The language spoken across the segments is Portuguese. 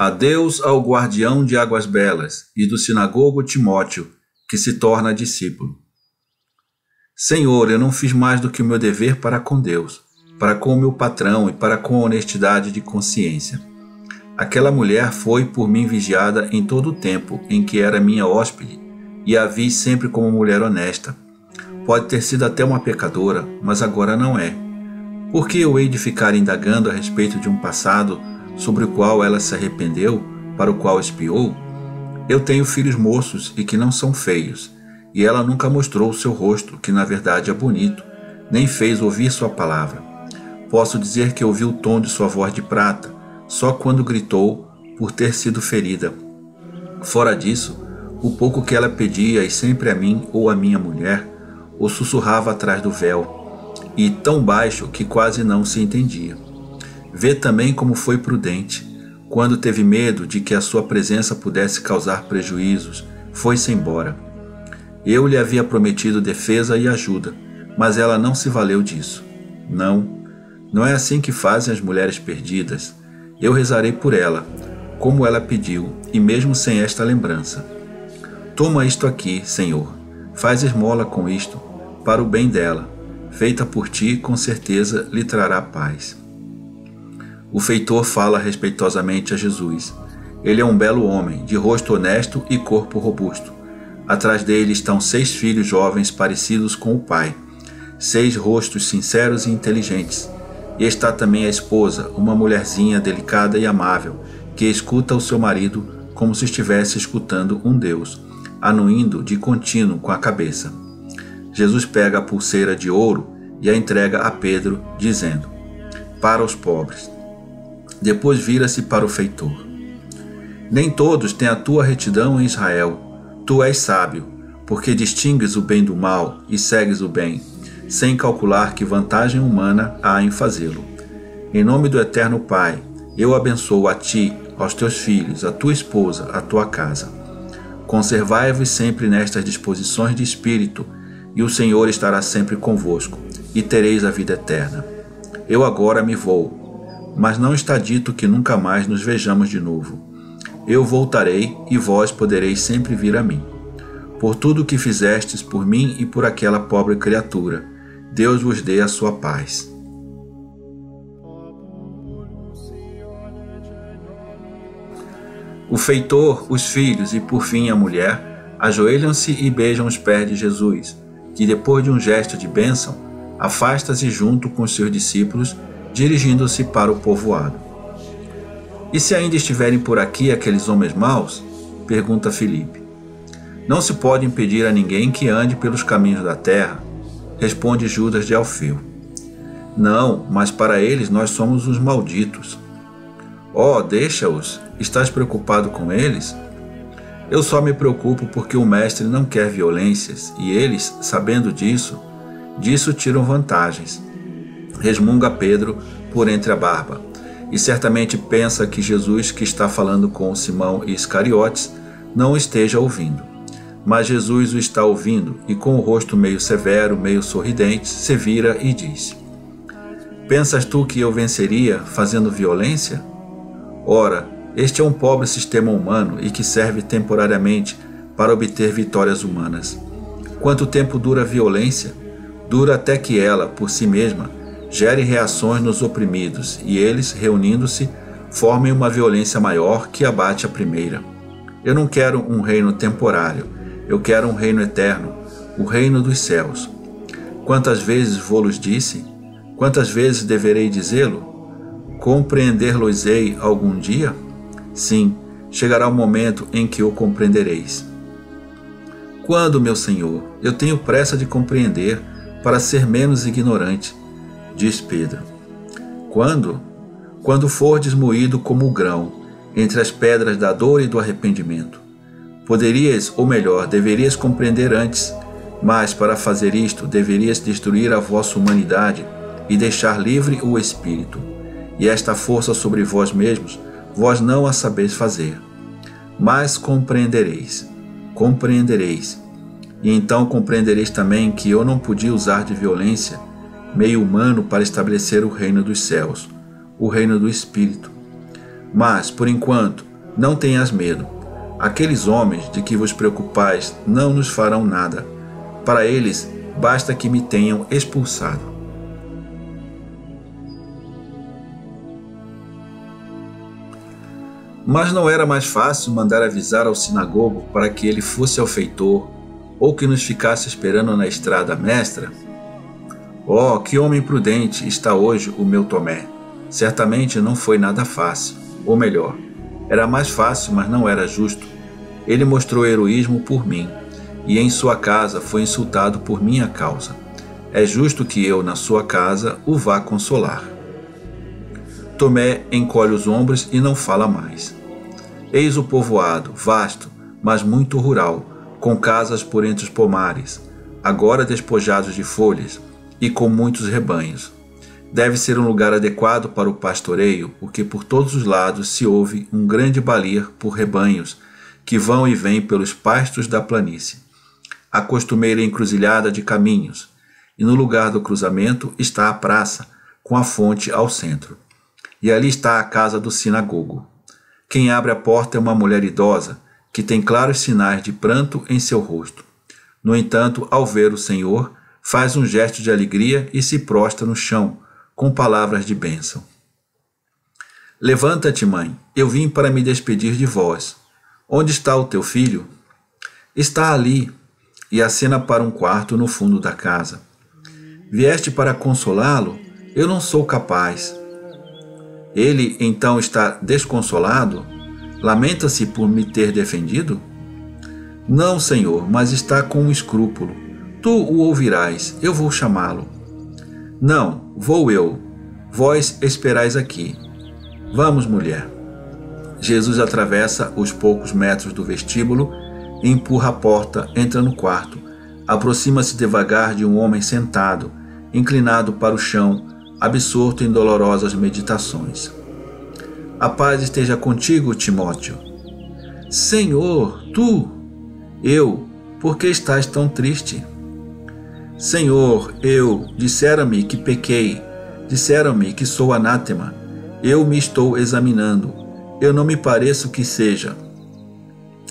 Adeus ao guardião de águas belas e do sinagogo Timóteo, que se torna discípulo. Senhor, eu não fiz mais do que o meu dever para com Deus, para com o meu patrão e para com a honestidade de consciência. Aquela mulher foi por mim vigiada em todo o tempo em que era minha hóspede, e a vi sempre como mulher honesta. Pode ter sido até uma pecadora, mas agora não é. Por que eu hei de ficar indagando a respeito de um passado sobre o qual ela se arrependeu, para o qual espiou? Eu tenho filhos moços e que não são feios, e ela nunca mostrou o seu rosto, que na verdade é bonito, nem fez ouvir sua palavra. Posso dizer que ouvi o tom de sua voz de prata, só quando gritou por ter sido ferida. Fora disso, o pouco que ela pedia, e sempre a mim ou a minha mulher, o sussurrava atrás do véu, e tão baixo que quase não se entendia. Vê também como foi prudente. Quando teve medo de que a sua presença pudesse causar prejuízos, foi-se embora. Eu lhe havia prometido defesa e ajuda, mas ela não se valeu disso. Não é assim que fazem as mulheres perdidas. Eu rezarei por ela, como ela pediu, e mesmo sem esta lembrança. Toma isto aqui, Senhor. Faz esmola com isto, para o bem dela. Feita por ti, com certeza lhe trará paz. O feitor fala respeitosamente a Jesus. Ele é um belo homem, de rosto honesto e corpo robusto. Atrás dele estão 6 filhos jovens parecidos com o pai, 6 rostos sinceros e inteligentes. E está também a esposa, uma mulherzinha delicada e amável, que escuta o seu marido como se estivesse escutando um Deus, anuindo de contínuo com a cabeça. Jesus pega a pulseira de ouro e a entrega a Pedro, dizendo: para os pobres. Depois vira-se para o feitor. Nem todos têm a tua retidão em Israel. Tu és sábio, porque distingues o bem do mal e segues o bem, sem calcular que vantagem humana há em fazê-lo. Em nome do Eterno Pai, eu abençoo a ti, aos teus filhos, a tua esposa, a tua casa. Conservai-vos sempre nestas disposições de espírito, e o Senhor estará sempre convosco, e tereis a vida eterna. Eu agora me vou, mas não está dito que nunca mais nos vejamos de novo. Eu voltarei, e vós podereis sempre vir a mim. Por tudo o que fizestes por mim e por aquela pobre criatura, Deus vos dê a sua paz. O feitor, os filhos e por fim a mulher ajoelham-se e beijam os pés de Jesus, que depois de um gesto de bênção, afasta-se junto com os seus discípulos, dirigindo-se para o povoado. E se ainda estiverem por aqui aqueles homens maus? Pergunta Filipe. Não se pode impedir a ninguém que ande pelos caminhos da terra, responde Judas de Alfeu. Não, mas para eles nós somos os malditos. Oh, deixa-os, estás preocupado com eles? Eu só me preocupo porque o mestre não quer violências, e eles, sabendo disso tiram vantagens. Resmunga Pedro por entre a barba, e certamente pensa que Jesus, que está falando com Simão e Iscariotes, não o esteja ouvindo. Mas Jesus o está ouvindo, e com o rosto meio severo, meio sorridente, se vira e diz: Pensas tu que eu venceria fazendo violência? Ora, este é um pobre sistema humano e que serve temporariamente para obter vitórias humanas. Quanto tempo dura a violência? Dura até que ela, por si mesma, gere reações nos oprimidos, e eles, reunindo-se, formem uma violência maior que abate a primeira. Eu não quero um reino temporário, eu quero um reino eterno, o reino dos céus. Quantas vezes vou-los disse? Quantas vezes deverei dizê-lo? Compreender-los-ei algum dia? Sim, chegará o momento em que o compreendereis. Quando, meu Senhor? Eu tenho pressa de compreender, para ser menos ignorante, diz Pedro. Quando? Quando fordes moído como o grão, entre as pedras da dor e do arrependimento. Poderias, ou melhor, deverias compreender antes, mas para fazer isto deverias destruir a vossa humanidade e deixar livre o espírito. E esta força sobre vós mesmos, vós não a sabeis fazer. Mas compreendereis, e então compreendereis também que eu não podia usar de violência, meio humano, para estabelecer o reino dos céus, o reino do Espírito. Mas, por enquanto, Não tenhas medo. Aqueles homens de que vos preocupais não nos farão nada. Para eles, basta que me tenham expulsado. Mas não era mais fácil mandar avisar ao sinagogo para que ele fosse ao feitor, ou que nos ficasse esperando na estrada mestra? Oh, que homem prudente está hoje o meu Tomé! Certamente não foi nada fácil, ou melhor, era mais fácil, mas não era justo. Ele mostrou heroísmo por mim, e em sua casa foi insultado por minha causa. É justo que eu, na sua casa, o vá consolar. Tomé encolhe os ombros e não fala mais. Eis o povoado, vasto, mas muito rural, com casas por entre os pomares, agora despojados de folhas, e com muitos rebanhos. Deve ser um lugar adequado para o pastoreio, porque por todos os lados se ouve um grande balir por rebanhos, que vão e vêm pelos pastos da planície. A costumeira encruzilhada de caminhos, e no lugar do cruzamento está a praça, com a fonte ao centro. E ali está a casa do sinagogo. Quem abre a porta é uma mulher idosa, que tem claros sinais de pranto em seu rosto. No entanto, ao ver o Senhor, faz um gesto de alegria e se prostra no chão, com palavras de bênção. Levanta-te, mãe, eu vim para me despedir de vós. Onde está o teu filho? Está ali, e acena para um quarto no fundo da casa. Vieste para consolá-lo? Eu não sou capaz. Ele então está desconsolado? Lamenta-se por me ter defendido? Não, Senhor, mas está com um escrúpulo. Tu o ouvirás, eu vou chamá-lo. Não, vou eu. Vós esperais aqui. Vamos, mulher. Jesus atravessa os poucos metros do vestíbulo e empurra a porta, entra no quarto. Aproxima-se devagar de um homem sentado, inclinado para o chão, absorto em dolorosas meditações. A paz esteja contigo, Timóteo. Senhor, tu? Eu, por que estás tão triste? Senhor, disseram-me que pequei, disseram-me que sou anátema. Eu me estou examinando, eu não me pareço que seja.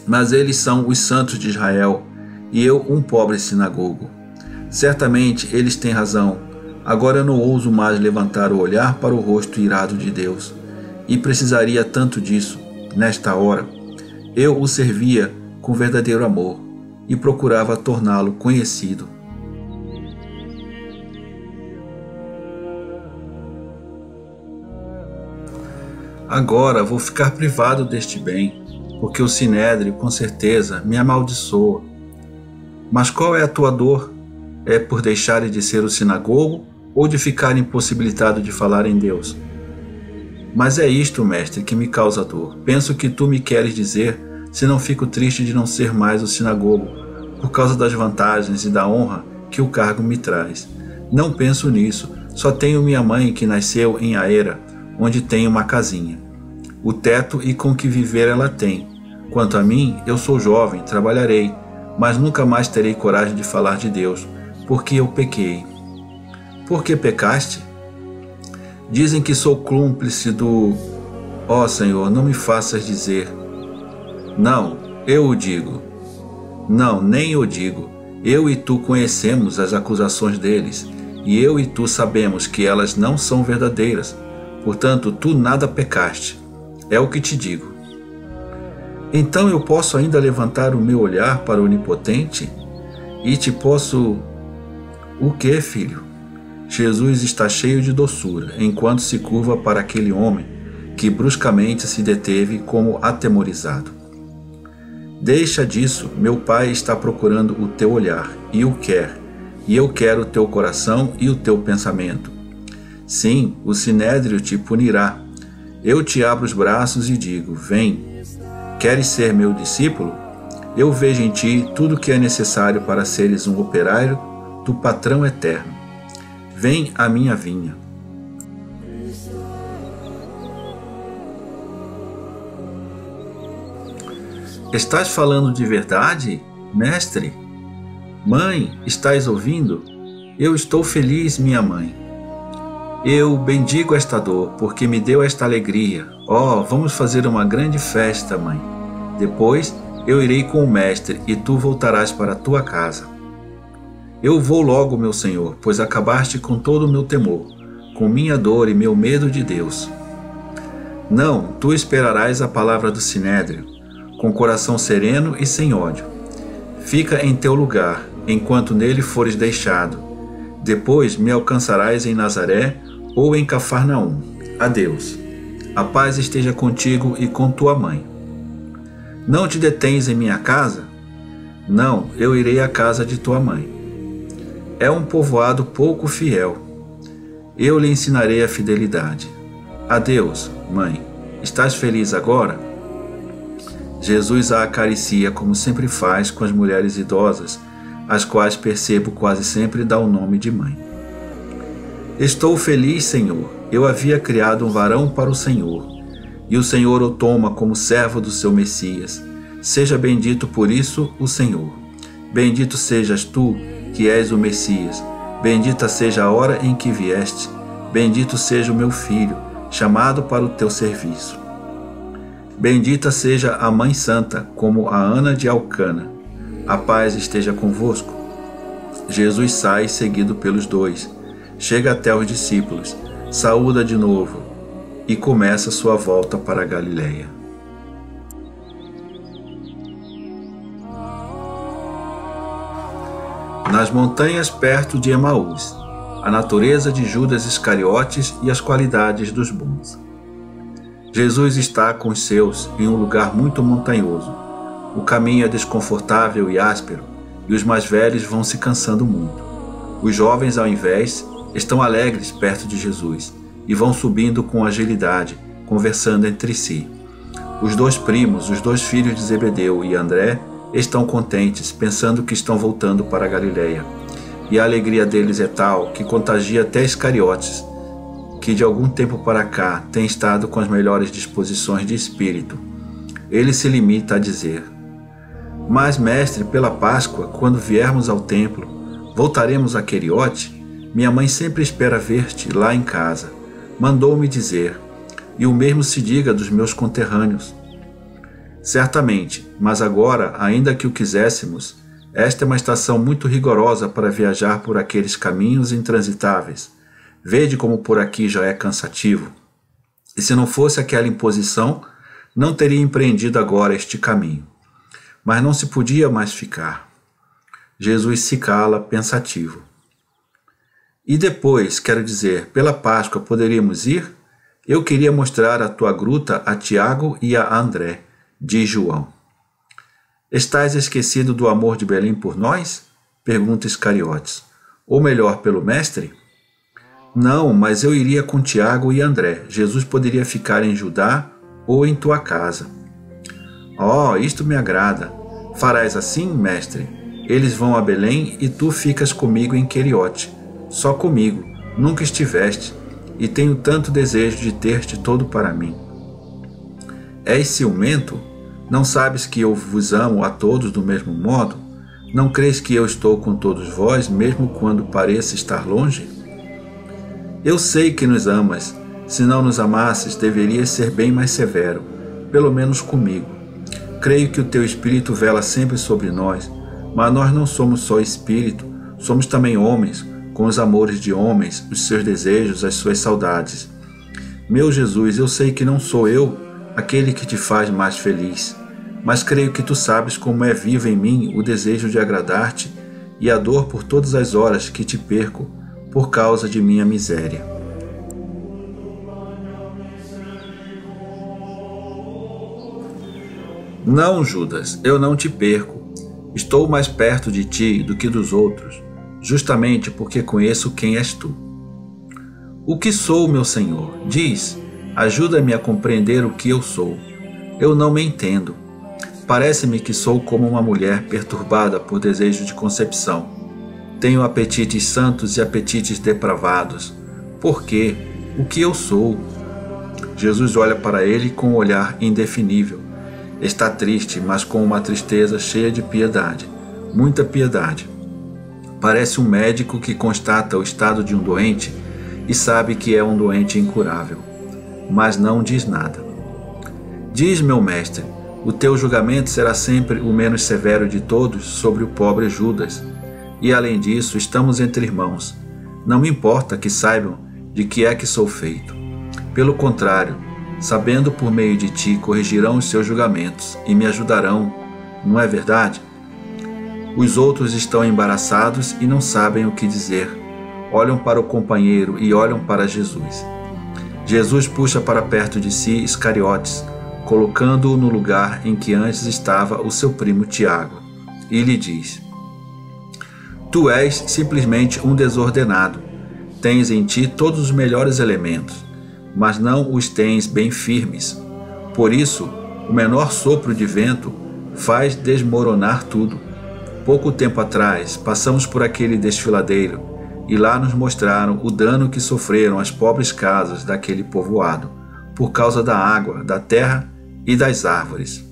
Mas eles são os santos de Israel, e eu um pobre sinagogo. Certamente eles têm razão, agora eu não ouso mais levantar o olhar para o rosto irado de Deus, e precisaria tanto disso, nesta hora. Eu o servia com verdadeiro amor, e procurava torná-lo conhecido. Agora vou ficar privado deste bem, porque o sinédrio, com certeza, me amaldiçoa. Mas qual é a tua dor? É por deixar de ser o sinagogo ou de ficar impossibilitado de falar em Deus? Mas é isto, mestre, que me causa dor. Penso que tu me queres dizer se não fico triste de não ser mais o sinagogo, por causa das vantagens e da honra que o cargo me traz. Não penso nisso, só tenho minha mãe que nasceu em Aera, onde tem uma casinha. O teto e com que viver ela tem. Quanto a mim, eu sou jovem, trabalharei, mas nunca mais terei coragem de falar de Deus, porque eu pequei. Por que pecaste? Dizem que sou cúmplice do... Ó Senhor, não me faças dizer. Não, eu o digo. Não, nem eu digo. Eu e tu conhecemos as acusações deles, e eu e tu sabemos que elas não são verdadeiras. Portanto, tu nada pecaste. É o que te digo. Então eu posso ainda levantar o meu olhar para o Onipotente? E te posso... O que, filho? Jesus está cheio de doçura, enquanto se curva para aquele homem, que bruscamente se deteve como atemorizado. Deixa disso, meu Pai está procurando o teu olhar, e o quer, e eu quero o teu coração e o teu pensamento. Sim, o sinédrio te punirá. Eu te abro os braços e digo, vem. Queres ser meu discípulo? Eu vejo em ti tudo o que é necessário para seres um operário do patrão eterno. Vem à minha vinha. Estás falando de verdade, mestre? Mãe, estás ouvindo? Eu estou feliz, minha mãe. Eu bendigo esta dor, porque me deu esta alegria. Oh, vamos fazer uma grande festa, mãe. Depois eu irei com o mestre, e tu voltarás para a tua casa. Eu vou logo, meu Senhor, pois acabaste com todo o meu temor, com minha dor e meu medo de Deus. Não, tu esperarás a palavra do Sinédrio, com coração sereno e sem ódio. Fica em teu lugar, enquanto nele fores deixado. Depois me alcançarás em Nazaré ou em Cafarnaum. Adeus. A paz esteja contigo e com tua mãe. Não te detens em minha casa? Não, eu irei à casa de tua mãe. É um povoado pouco fiel. Eu lhe ensinarei a fidelidade. Adeus, mãe. Estás feliz agora? Jesus a acaricia como sempre faz com as mulheres idosas, as quais percebo quase sempre dá o nome de mãe. Estou feliz, Senhor. Eu havia criado um varão para o Senhor, e o Senhor o toma como servo do seu Messias. Seja bendito por isso o Senhor. Bendito sejas tu, que és o Messias. Bendita seja a hora em que vieste. Bendito seja o meu filho, chamado para o teu serviço. Bendita seja a Mãe Santa, como a Ana de Alcana. A paz esteja convosco. Jesus sai seguido pelos dois. Chega até os discípulos, saúda de novo e começa sua volta para a Galileia. Nas montanhas perto de Emaús, a natureza de Judas Iscariotes e as qualidades dos bons. Jesus está com os seus em um lugar muito montanhoso. O caminho é desconfortável e áspero, e os mais velhos vão se cansando muito. Os jovens, ao invés, estão alegres perto de Jesus e vão subindo com agilidade, conversando entre si. Os dois primos, os dois filhos de Zebedeu e André, estão contentes, pensando que estão voltando para a Galileia. E a alegria deles é tal que contagia até Iscariotes, que de algum tempo para cá tem estado com as melhores disposições de espírito. Ele se limita a dizer: Mas, mestre, pela Páscoa, quando viermos ao templo, voltaremos a Queriote? Minha mãe sempre espera ver-te lá em casa. Mandou-me dizer, e o mesmo se diga dos meus conterrâneos. Certamente, mas agora, ainda que o quiséssemos, esta é uma estação muito rigorosa para viajar por aqueles caminhos intransitáveis. Vede como por aqui já é cansativo. E se não fosse aquela imposição, não teria empreendido agora este caminho. Mas não se podia mais ficar. Jesus se cala, pensativo. E depois, quero dizer, pela Páscoa poderíamos ir? Eu queria mostrar a tua gruta a Tiago e a André, diz João. Estás esquecido do amor de Belém por nós? Pergunta Iscariotes. Ou melhor, pelo mestre? Não, mas eu iria com Tiago e André. Jesus poderia ficar em Judá ou em tua casa. Oh, isto me agrada. Farás assim, mestre? Eles vão a Belém e tu ficas comigo em Queriote. Só comigo, nunca estiveste, e tenho tanto desejo de ter-te todo para mim. És ciumento? Não sabes que eu vos amo a todos do mesmo modo? Não crês que eu estou com todos vós, mesmo quando pareça estar longe? Eu sei que nos amas. Se não nos amasses, deverias ser bem mais severo, pelo menos comigo. Creio que o teu espírito vela sempre sobre nós, mas nós não somos só espírito, somos também homens, com os amores de homens, os seus desejos, as suas saudades. Meu Jesus, eu sei que não sou eu aquele que te faz mais feliz, mas creio que tu sabes como é vivo em mim o desejo de agradar-te e a dor por todas as horas que te perco por causa de minha miséria. Não, Judas, eu não te perco. Estou mais perto de ti do que dos outros, justamente porque conheço quem és tu. O que sou, meu Senhor? Diz, ajuda-me a compreender o que eu sou. Eu não me entendo. Parece-me que sou como uma mulher perturbada por desejo de concepção. Tenho apetites santos e apetites depravados. Por quê? O que eu sou? Jesus olha para ele com um olhar indefinível. Está triste, mas com uma tristeza cheia de piedade. Muita piedade. Parece um médico que constata o estado de um doente e sabe que é um doente incurável, mas não diz nada. Diz, meu mestre, o teu julgamento será sempre o menos severo de todos sobre o pobre Judas. E além disso, estamos entre irmãos. Não me importa que saibam de que é que sou feito. Pelo contrário, sabendo por meio de ti, corrigirão os seus julgamentos e me ajudarão, não é verdade? Os outros estão embaraçados e não sabem o que dizer. Olham para o companheiro e olham para Jesus. Jesus puxa para perto de si Iscariotes, colocando-o no lugar em que antes estava o seu primo Tiago, e lhe diz: Tu és simplesmente um desordenado. Tens em ti todos os melhores elementos, mas não os tens bem firmes. Por isso, o menor sopro de vento faz desmoronar tudo. Pouco tempo atrás, passamos por aquele desfiladeiro e lá nos mostraram o dano que sofreram as pobres casas daquele povoado, por causa da água, da terra e das árvores.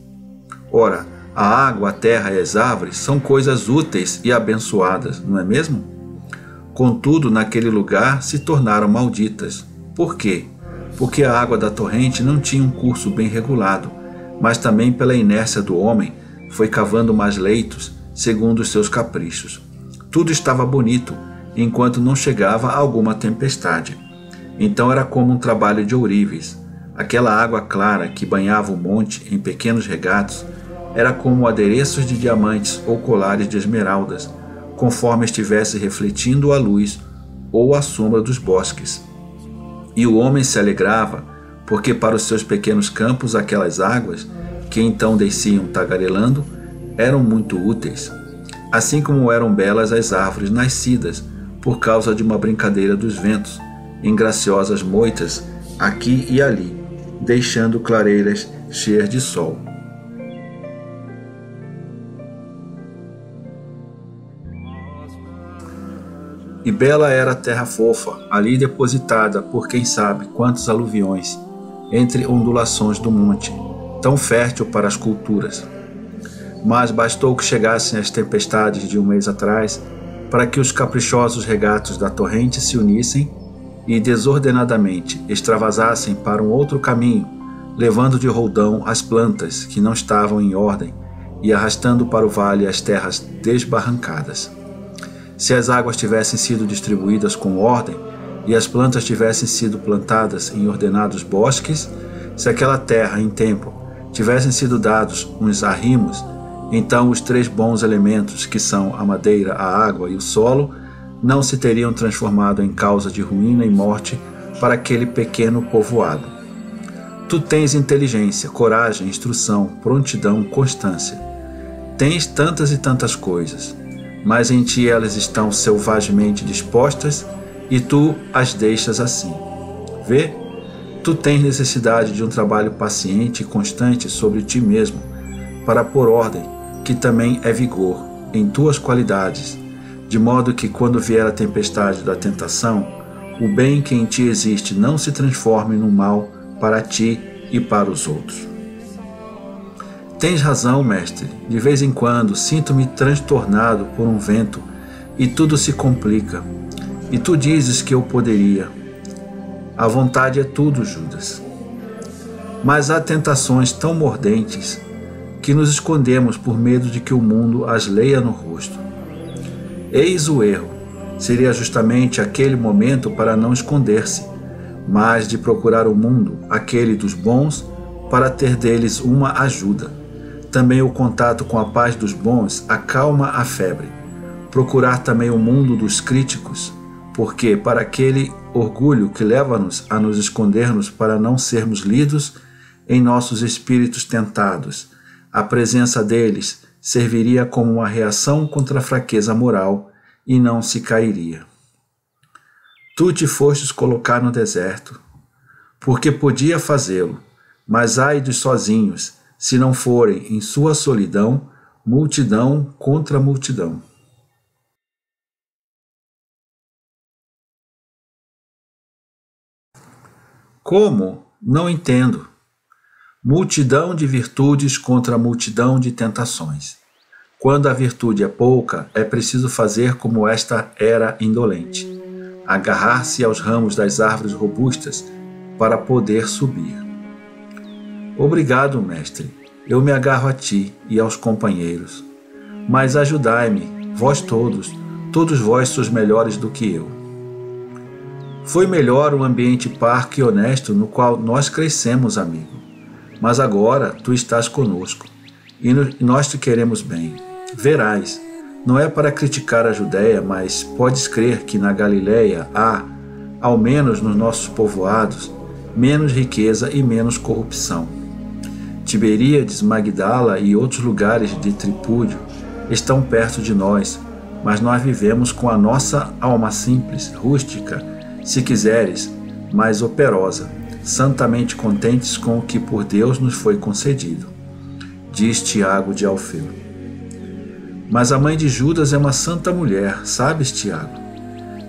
Ora, a água, a terra e as árvores são coisas úteis e abençoadas, não é mesmo? Contudo, naquele lugar se tornaram malditas. Por quê? Porque a água da torrente não tinha um curso bem regulado, mas também pela inércia do homem foi cavando mais leitos, segundo os seus caprichos. Tudo estava bonito, enquanto não chegava alguma tempestade. Então era como um trabalho de ourives. Aquela água clara que banhava o monte em pequenos regatos era como adereços de diamantes ou colares de esmeraldas, conforme estivesse refletindo a luz ou a sombra dos bosques. E o homem se alegrava, porque para os seus pequenos campos aquelas águas, que então desciam tagarelando, eram muito úteis, assim como eram belas as árvores nascidas por causa de uma brincadeira dos ventos, em graciosas moitas aqui e ali, deixando clareiras cheias de sol. E bela era a terra fofa, ali depositada por quem sabe quantos aluviões, entre ondulações do monte, tão fértil para as culturas. Mas bastou que chegassem as tempestades de um mês atrás para que os caprichosos regatos da torrente se unissem e desordenadamente extravasassem para um outro caminho, levando de roldão as plantas que não estavam em ordem e arrastando para o vale as terras desbarrancadas. Se as águas tivessem sido distribuídas com ordem e as plantas tivessem sido plantadas em ordenados bosques, se aquela terra, em tempo, tivessem sido dados uns arrimos, então os três bons elementos, que são a madeira, a água e o solo, não se teriam transformado em causa de ruína e morte para aquele pequeno povoado. Tu tens inteligência, coragem, instrução, prontidão, constância. Tens tantas e tantas coisas, mas em ti elas estão selvagemente dispostas e tu as deixas assim. Vê? Tu tens necessidade de um trabalho paciente e constante sobre ti mesmo, para pôr ordem, que também é vigor, em tuas qualidades, de modo que quando vier a tempestade da tentação, o bem que em ti existe não se transforme no mal para ti e para os outros. Tens razão, mestre. De vez em quando sinto-me transtornado por um vento e tudo se complica. E tu dizes que eu poderia. A vontade é tudo, Judas. Mas há tentações tão mordentes que nos escondemos por medo de que o mundo as leia no rosto. Eis o erro. Seria justamente aquele momento para não esconder-se, mas de procurar o mundo, aquele dos bons, para ter deles uma ajuda. Também o contato com a paz dos bons acalma a febre. Procurar também o mundo dos críticos, porque para aquele orgulho que leva-nos a nos escondermos para não sermos lidos em nossos espíritos tentados, a presença deles serviria como uma reação contra a fraqueza moral e não se cairia. Tu te fostes colocar no deserto, porque podia fazê-lo, mas ai dos sozinhos, se não forem, em sua solidão, multidão contra multidão. Como? Não entendo. Multidão de virtudes contra multidão de tentações. Quando a virtude é pouca, é preciso fazer como esta era indolente. agarrar-se aos ramos das árvores robustas para poder subir. Obrigado, mestre. Eu me agarro a ti e aos companheiros. Mas ajudai-me, vós todos vós sois melhores do que eu. Foi melhor um ambiente parco e honesto no qual nós crescemos, amigo. Mas agora tu estás conosco, e nós te queremos bem. Verás, não é para criticar a Judéia, mas podes crer que na Galileia há, ao menos nos nossos povoados, menos riqueza e menos corrupção. Tiberíades, Magdala e outros lugares de tripúdio estão perto de nós, mas nós vivemos com a nossa alma simples, rústica, se quiseres, mas operosa, santamente contentes com o que por Deus nos foi concedido, diz Tiago de Alfeu. Mas a mãe de Judas é uma santa mulher, sabes, Tiago?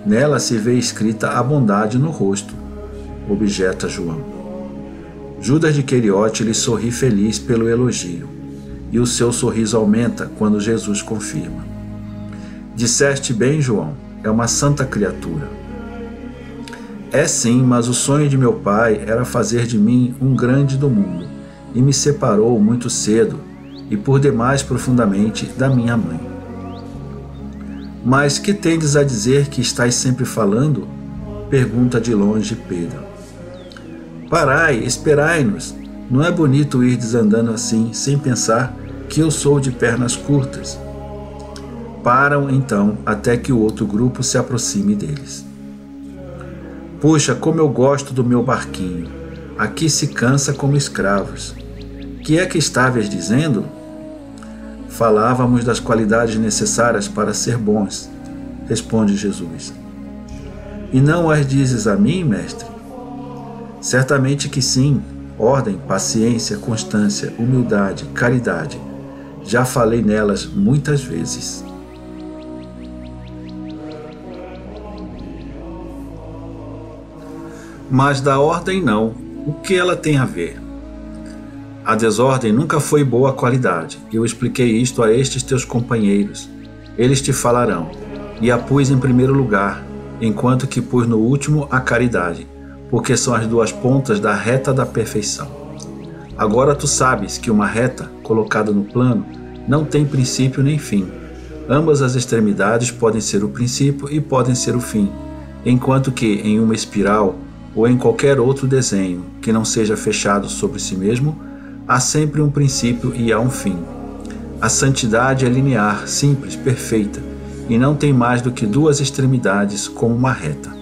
Nela se vê escrita a bondade no rosto, objeta João. Judas de Queriote lhe sorri feliz pelo elogio, e o seu sorriso aumenta quando Jesus confirma. Disseste bem, João, é uma santa criatura. É sim, mas o sonho de meu pai era fazer de mim um grande do mundo, e me separou muito cedo, e por demais profundamente, da minha mãe. Mas que tendes a dizer que estais sempre falando? Pergunta de longe Pedro. Parai, esperai-nos. Não é bonito ir desandando assim, sem pensar que eu sou de pernas curtas. Param então até que o outro grupo se aproxime deles. Puxa, como eu gosto do meu barquinho. Aqui se cansa como escravos. Que é que estavas dizendo? Falávamos das qualidades necessárias para ser bons, responde Jesus. E não as dizes a mim, mestre? Certamente que sim. Ordem, paciência, constância, humildade, caridade. Já falei nelas muitas vezes. Mas da ordem não. O que ela tem a ver? A desordem nunca foi boa qualidade. Eu expliquei isto a estes teus companheiros. Eles te falarão. E a pus em primeiro lugar, enquanto que pus no último a caridade, porque são as duas pontas da reta da perfeição. Agora tu sabes que uma reta, colocada no plano, não tem princípio nem fim. Ambas as extremidades podem ser o princípio e podem ser o fim, enquanto que em uma espiral ou em qualquer outro desenho que não seja fechado sobre si mesmo, há sempre um princípio e há um fim. A santidade é linear, simples, perfeita, e não tem mais do que duas extremidades como uma reta.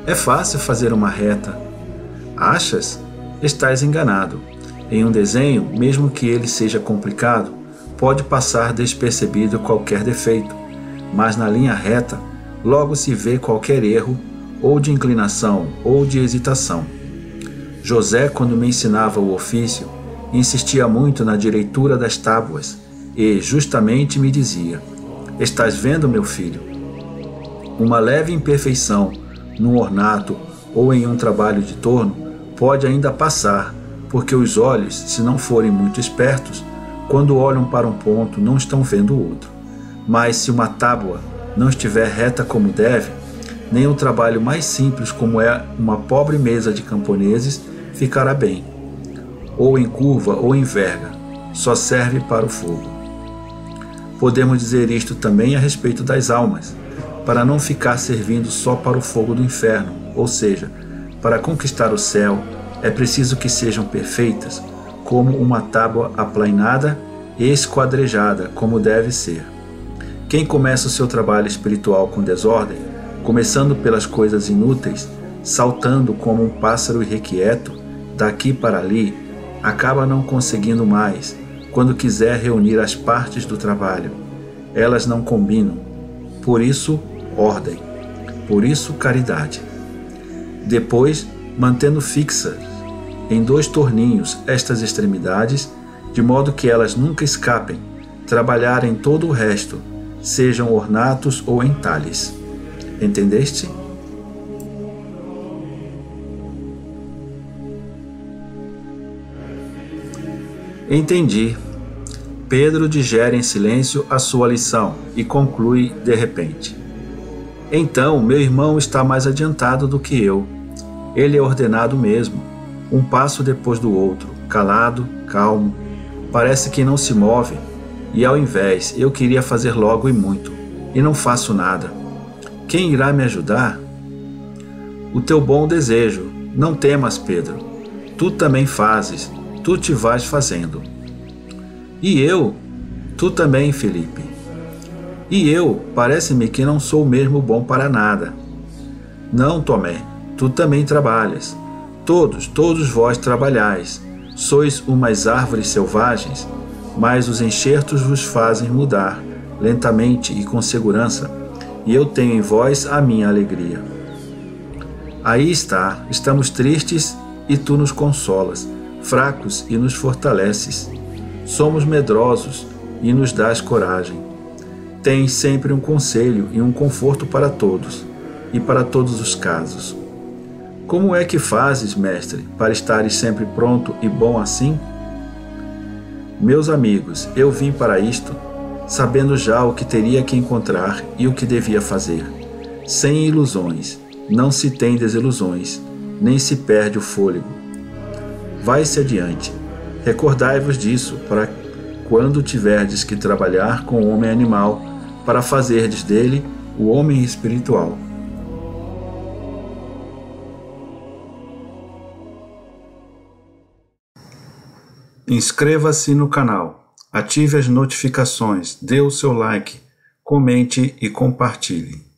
É fácil fazer uma reta. Achas? Estás enganado. Em um desenho, mesmo que ele seja complicado, pode passar despercebido qualquer defeito, mas na linha reta, logo se vê qualquer erro, ou de inclinação, ou de hesitação. José, quando me ensinava o ofício, insistia muito na direitura das tábuas e, justamente, me dizia: estás vendo, meu filho? Uma leve imperfeição num ornato ou em um trabalho de torno pode ainda passar, porque os olhos, se não forem muito espertos, quando olham para um ponto não estão vendo o outro. Mas se uma tábua não estiver reta como deve, nem um trabalho mais simples como é uma pobre mesa de camponeses ficará bem. Ou em curva ou em verga, só serve para o fogo. Podemos dizer isto também a respeito das almas, para não ficar servindo só para o fogo do inferno, ou seja, para conquistar o céu é preciso que sejam perfeitas, como uma tábua aplainada e esquadrejada, como deve ser. Quem começa o seu trabalho espiritual com desordem, começando pelas coisas inúteis, saltando como um pássaro irrequieto, daqui para ali, acaba não conseguindo mais, quando quiser reunir as partes do trabalho. Elas não combinam. Por isso, ordem. Por isso, caridade. Depois, mantendo fixas em 2 torninhos estas extremidades, de modo que elas nunca escapem, trabalhar em todo o resto, sejam ornatos ou entalhes. Entendeste? Entendi. Pedro digere em silêncio a sua lição e conclui de repente: Então, meu irmão está mais adiantado do que eu. Ele é ordenado mesmo, um passo depois do outro, calado, calmo, parece que não se move, e ao invés eu queria fazer logo e muito, e não faço nada. Quem irá me ajudar? O teu bom desejo. Não temas, Pedro. Tu também fazes, tu te vais fazendo. E eu? Tu também, Felipe. E eu, parece-me que não sou mesmo bom para nada. Não, Tomé, tu também trabalhas. Todos vós trabalhais. Sois umas árvores selvagens, mas os enxertos vos fazem mudar, lentamente e com segurança, e eu tenho em vós a minha alegria. Aí está, estamos tristes e tu nos consolas, fracos e nos fortaleces. Somos medrosos e nos dás coragem. Tens sempre um conselho e um conforto para todos, e para todos os casos. Como é que fazes, mestre, para estares sempre pronto e bom assim? Meus amigos, eu vim para isto, sabendo já o que teria que encontrar e o que devia fazer. Sem ilusões, não se tem desilusões, nem se perde o fôlego. Vai-se adiante. Recordai-vos disso, para quando tiverdes que trabalhar com o homem animal, para fazerdes dele o homem espiritual. Inscreva-se no canal, ative as notificações, dê o seu like, comente e compartilhe.